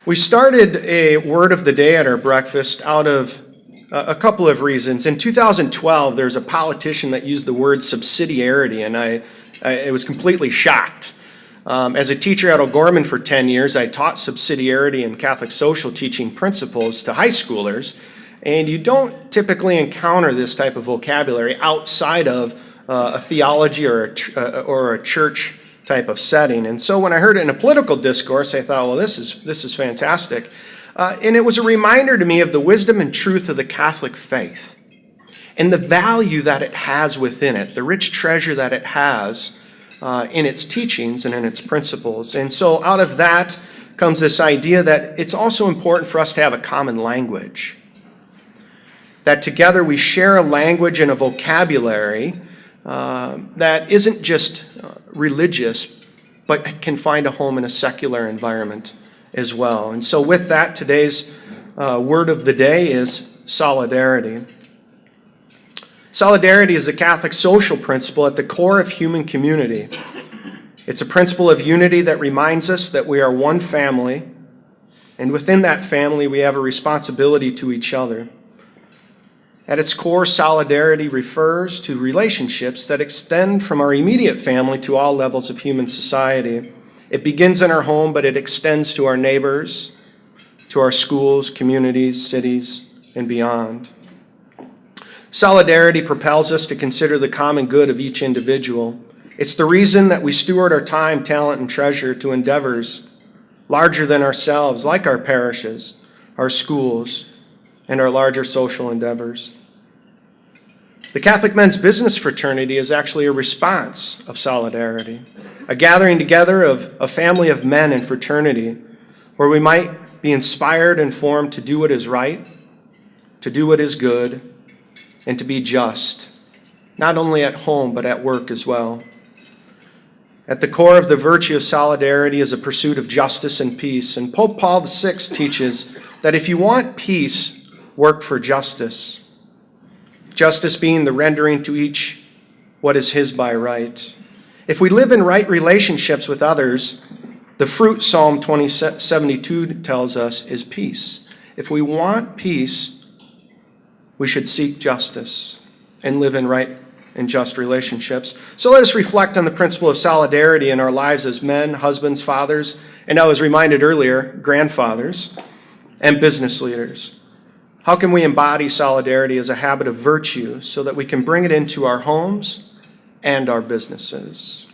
We started a word of the day at our breakfast out of a couple of reasons. In 2012, there's a politician that used the word subsidiarity, and I was completely shocked. As a teacher at O'Gorman for 10 years, I taught subsidiarity and Catholic social teaching principles to high schoolers, and you don't typically encounter this type of vocabulary outside of a theology or a church type of setting. And so when I heard it in a political discourse, I thought, well, this is fantastic. And it was a reminder to me of the wisdom and truth of the Catholic faith and the value that it has within it, the rich treasure that it has in its teachings and in its principles. And so out of that comes this idea that it's also important for us to have a common language, that together we share a language and a vocabulary that isn't just religious, but can find a home in a secular environment as well. And so with that, today's word of the day is solidarity. Solidarity is the Catholic social principle at the core of human community. It's a principle of unity that reminds us that we are one family, and within that family we have a responsibility to each other. At its core, solidarity refers to relationships that extend from our immediate family to all levels of human society. It begins in our home, but it extends to our neighbors, to our schools, communities, cities, and beyond. Solidarity propels us to consider the common good of each individual. It's the reason that we steward our time, talent, and treasure to endeavors larger than ourselves, like our parishes, our schools, and our larger social endeavors. The Catholic Men's Business Fraternity is actually a response of solidarity, a gathering together of a family of men in fraternity where we might be inspired and formed to do what is right, to do what is good, and to be just, not only at home but at work as well. At the core of the virtue of solidarity is a pursuit of justice and peace, and Pope Paul VI teaches that if you want peace, work for justice. Justice being the rendering to each what is his by right. If we live in right relationships with others, the fruit, Psalm 72 tells us, is peace. If we want peace, we should seek justice and live in right and just relationships. So let us reflect on the principle of solidarity in our lives as men, husbands, fathers, and I was reminded earlier, grandfathers, and business leaders. How can we embody solidarity as a habit of virtue so that we can bring it into our homes and our businesses?